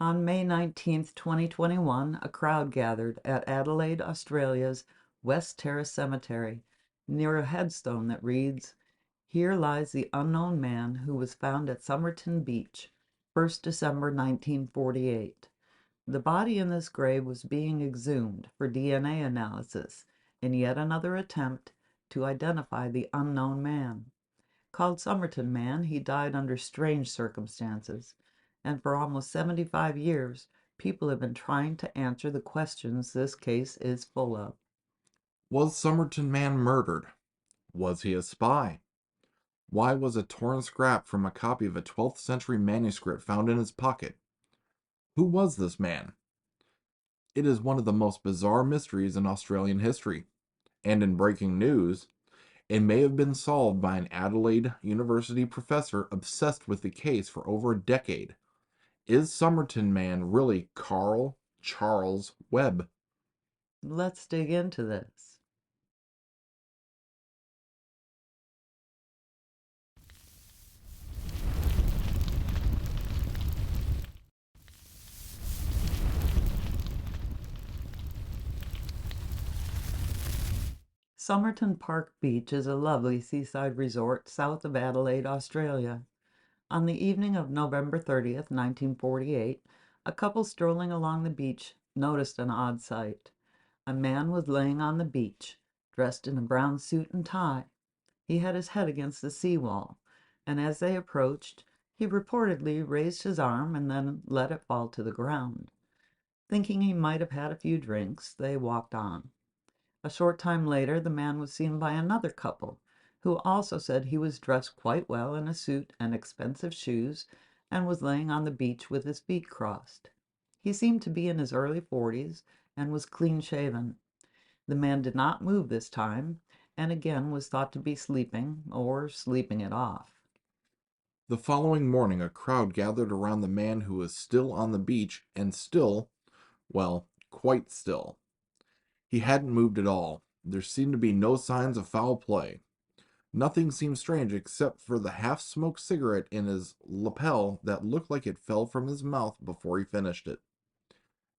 On May 19th, 2021, a crowd gathered at Adelaide, Australia's West Terrace Cemetery near a headstone that reads, "Here lies the unknown man who was found at Somerton Beach, 1st December 1948. The body in this grave was being exhumed for DNA analysis in yet another attempt to identify the unknown man. Called Somerton Man, he died under strange circumstances, and for almost 75 years, people have been trying to answer the questions this case is full of." Was Somerton Man murdered? Was he a spy? Why was a torn scrap from a copy of a 12th century manuscript found in his pocket? Who was this man? It is one of the most bizarre mysteries in Australian history, and in breaking news, it may have been solved by an Adelaide University professor obsessed with the case for over a decade. Is Somerton Man really Carl Charles Webb? Let's dig into this. Somerton Park Beach is a lovely seaside resort south of Adelaide, Australia. On the evening of November 30th, 1948, a couple strolling along the beach noticed an odd sight. A man was laying on the beach, dressed in a brown suit and tie. He had his head against the seawall, and as they approached, he reportedly raised his arm and then let it fall to the ground. Thinking he might have had a few drinks, they walked on. A short time later, the man was seen by another couple, who also said he was dressed quite well in a suit and expensive shoes, and was laying on the beach with his feet crossed. He seemed to be in his early 40s and was clean shaven. The man did not move this time, and again was thought to be sleeping or sleeping it off. The following morning, a crowd gathered around the man who was still on the beach and still, well, quite still. He hadn't moved at all. There seemed to be no signs of foul play. Nothing seemed strange except for the half-smoked cigarette in his lapel that looked like it fell from his mouth before he finished it.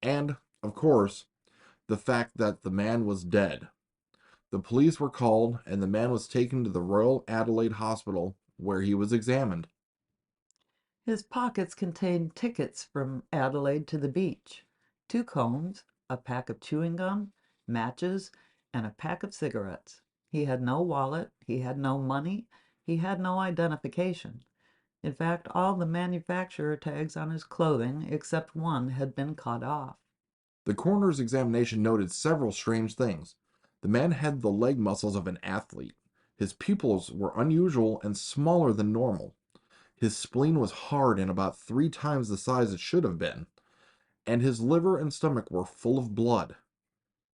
And, of course, the fact that the man was dead. The police were called, and the man was taken to the Royal Adelaide Hospital, where he was examined. His pockets contained tickets from Adelaide to the beach, 2 combs, a pack of chewing gum, matches, and a pack of cigarettes. He had no wallet, he had no money, he had no identification. In fact, all the manufacturer tags on his clothing, except one, had been cut off. The coroner's examination noted several strange things. The man had the leg muscles of an athlete. His pupils were unusual and smaller than normal. His spleen was hard and about 3 times the size it should have been, and his liver and stomach were full of blood.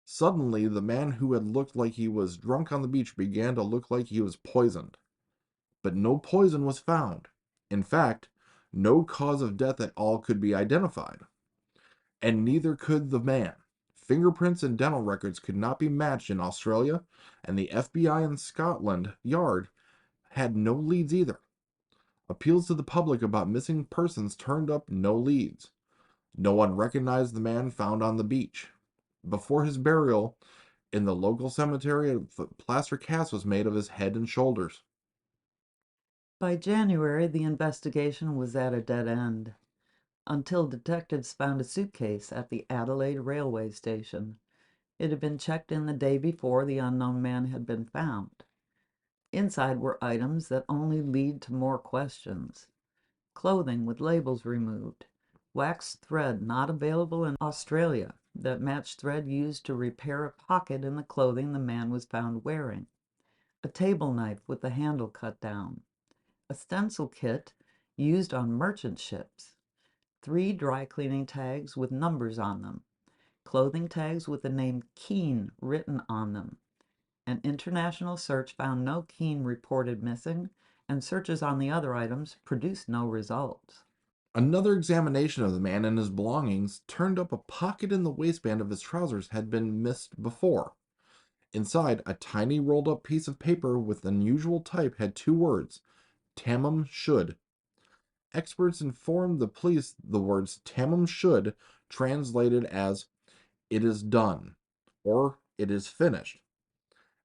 Suddenly, the man who had looked like he was drunk on the beach began to look like he was poisoned. But no poison was found. In fact, no cause of death at all could be identified. And neither could the man. Fingerprints and dental records could not be matched in Australia, and the FBI in Scotland Yard had no leads either. Appeals to the public about missing persons turned up no leads. No one recognized the man found on the beach. Before his burial, in the local cemetery, a plaster cast was made of his head and shoulders. By January, the investigation was at a dead end, until detectives found a suitcase at the Adelaide railway station. It had been checked in the day before the unknown man had been found. Inside were items that only lead to more questions. Clothing with labels removed, waxed thread not available in Australia that matched thread used to repair a pocket in the clothing the man was found wearing, a table knife with the handle cut down, a stencil kit used on merchant ships, 3 dry cleaning tags with numbers on them, clothing tags with the name Keene written on them. An international search found no Keene reported missing, and searches on the other items produced no results. Another examination of the man and his belongings turned up a pocket in the waistband of his trousers had been missed before. Inside, a tiny rolled up piece of paper with unusual type had 2 words, Tamam should. Experts informed the police the words "tamam should" translated as "it is done" or "it is finished,"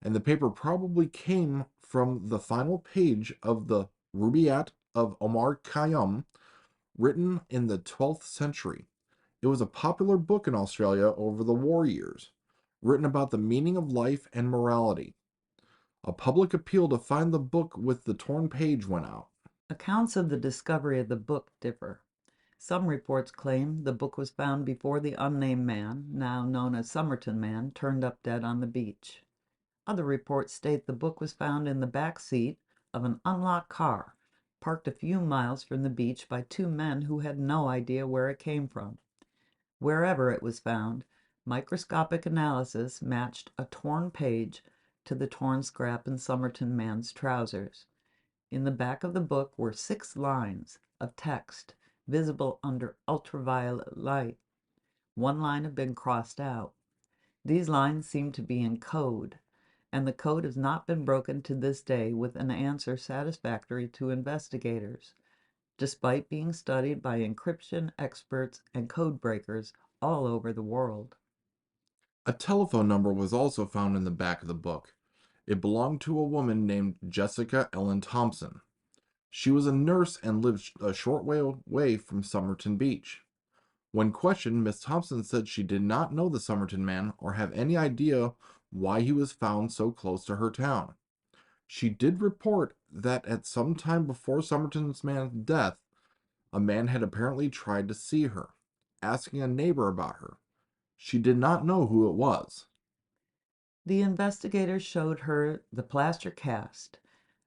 and the paper probably came from the final page of the Rubaiyat of Omar Khayyam, written in the 12th century. It was a popular book in Australia over the war years, written about the meaning of life and morality. A public appeal to find the book with the torn page went out. Accounts of the discovery of the book differ. Some reports claim the book was found before the unnamed man, now known as Somerton Man, turned up dead on the beach. Other reports state the book was found in the back seat of an unlocked car, parked a few miles from the beach by two men who had no idea where it came from. Wherever it was found, microscopic analysis matched a torn page to the torn scrap in Somerton Man's trousers. In the back of the book were 6 lines of text visible under ultraviolet light. One line had been crossed out. These lines seem to be in code, and the code has not been broken to this day with an answer satisfactory to investigators, despite being studied by encryption experts and code breakers all over the world. A telephone number was also found in the back of the book. It belonged to a woman named Jessica Ellen Thompson. She was a nurse and lived a short way away from Somerton Beach. When questioned, Miss Thompson said she did not know the Somerton Man or have any idea why he was found so close to her town. She did report that at some time before Somerton Man's death, a man had apparently tried to see her, asking a neighbor about her. She did not know who it was. The investigators showed her the plaster cast,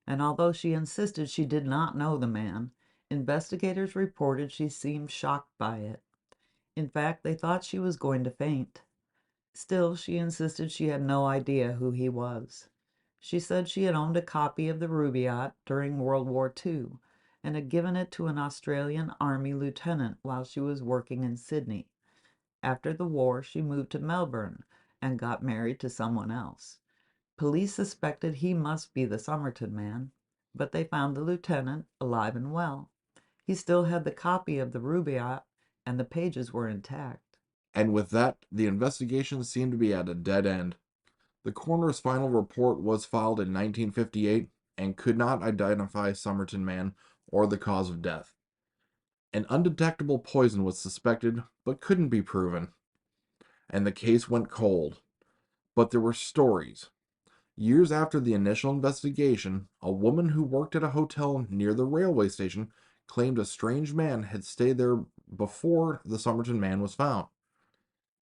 and although she insisted she did not know the man, investigators reported she seemed shocked by it. In fact, they thought she was going to faint. Still, she insisted she had no idea who he was. She said she had owned a copy of the Rubaiyat during World War II and had given it to an Australian Army lieutenant while she was working in Sydney. After the war, she moved to Melbourne and got married to someone else. Police suspected he must be the Somerton Man, but they found the lieutenant alive and well. He still had the copy of the Rubaiyat, and the pages were intact. And with that, the investigation seemed to be at a dead end. The coroner's final report was filed in 1958 and could not identify Somerton Man or the cause of death. An undetectable poison was suspected but couldn't be proven, and the case went cold. But there were stories. Years after the initial investigation, a woman who worked at a hotel near the railway station claimed a strange man had stayed there before the Somerton Man was found.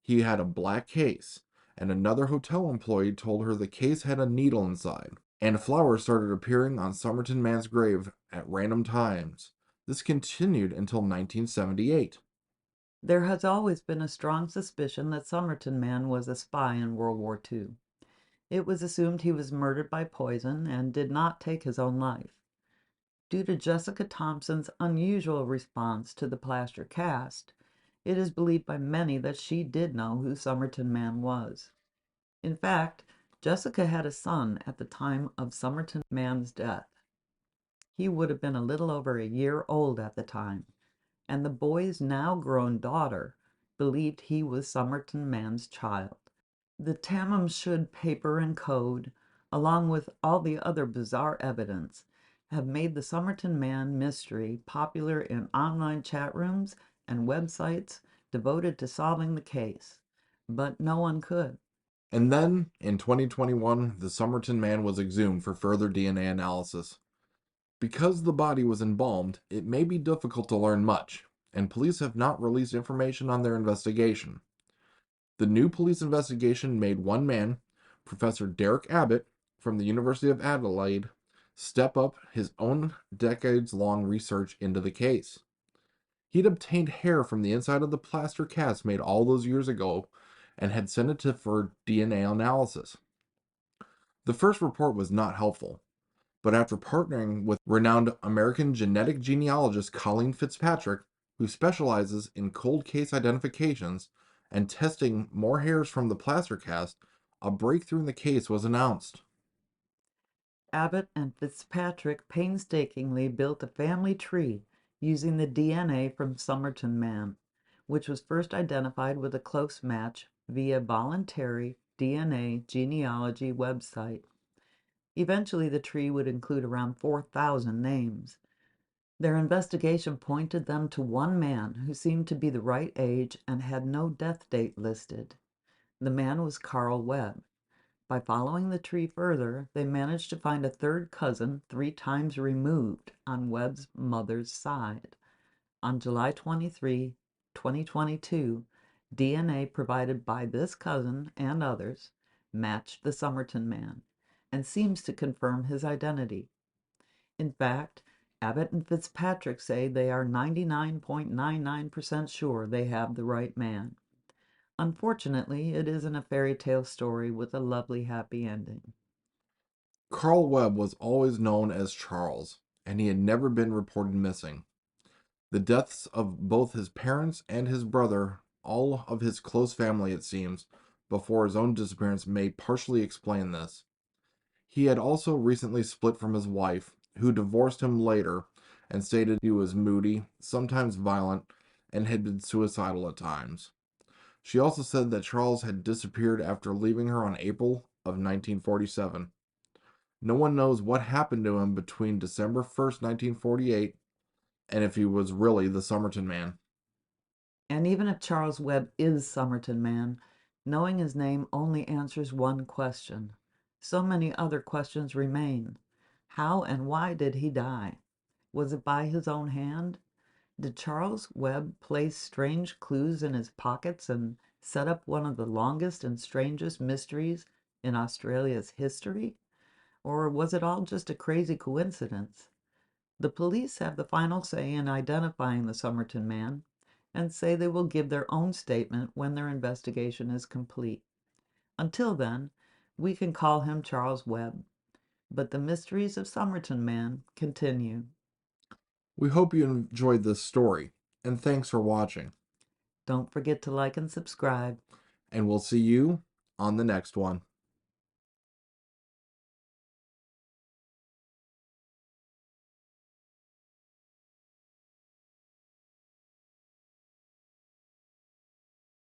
He had a black case, and another hotel employee told her the case had a needle inside, and flowers started appearing on Somerton Man's grave at random times. This continued until 1978. There has always been a strong suspicion that Somerton Man was a spy in World War II. It was assumed he was murdered by poison and did not take his own life. Due to Jessica Thompson's unusual response to the plaster cast, it is believed by many that she did know who Somerton Man was. In fact, Jessica had a son at the time of Somerton Man's death. He would have been a little over a year old at the time, and the boy's now grown daughter believed he was Somerton Man's child. The Tamam Shud paper and code, along with all the other bizarre evidence, have made the Somerton Man mystery popular in online chat rooms and websites devoted to solving the case, but no one could. And then, in 2021, the Somerton Man was exhumed for further DNA analysis. Because the body was embalmed, it may be difficult to learn much, and police have not released information on their investigation. The new police investigation made one man, Professor Derek Abbott from the University of Adelaide, step up his own decades-long research into the case. He'd obtained hair from the inside of the plaster cast made all those years ago and had sent it for DNA analysis. The first report was not helpful, but after partnering with renowned American genetic genealogist Colleen Fitzpatrick, who specializes in cold case identifications and testing more hairs from the plaster cast, a breakthrough in the case was announced. Abbott and Fitzpatrick painstakingly built a family tree using the DNA from Somerton Man, which was first identified with a close match via voluntary DNA genealogy website. Eventually, the tree would include around 4,000 names. Their investigation pointed them to one man who seemed to be the right age and had no death date listed. The man was Carl Webb. By following the tree further, they managed to find a third cousin 3 times removed on Webb's mother's side. On July 23, 2022, DNA provided by this cousin and others matched the Somerton Man and seems to confirm his identity. In fact, Abbott and Fitzpatrick say they are 99.99% sure they have the right man. Unfortunately, it isn't a fairy tale story with a lovely happy ending. Carl Webb was always known as Charles, and he had never been reported missing. The deaths of both his parents and his brother, all of his close family it seems, before his own disappearance may partially explain this. He had also recently split from his wife, who divorced him later and stated he was moody, sometimes violent, and had been suicidal at times. She also said that Charles had disappeared after leaving her on April of 1947. No one knows what happened to him between December 1st, 1948, and if he was really the Somerton Man. And even if Charles Webb is Somerton Man, knowing his name only answers one question. So many other questions remain. How and why did he die? Was it by his own hand? Did Charles Webb place strange clues in his pockets and set up one of the longest and strangest mysteries in Australia's history? Or was it all just a crazy coincidence? The police have the final say in identifying the Somerton Man and say they will give their own statement when their investigation is complete. Until then, we can call him Charles Webb, but the mysteries of Somerton Man continue. We hope you enjoyed this story, and thanks for watching. Don't forget to like and subscribe. And we'll see you on the next one.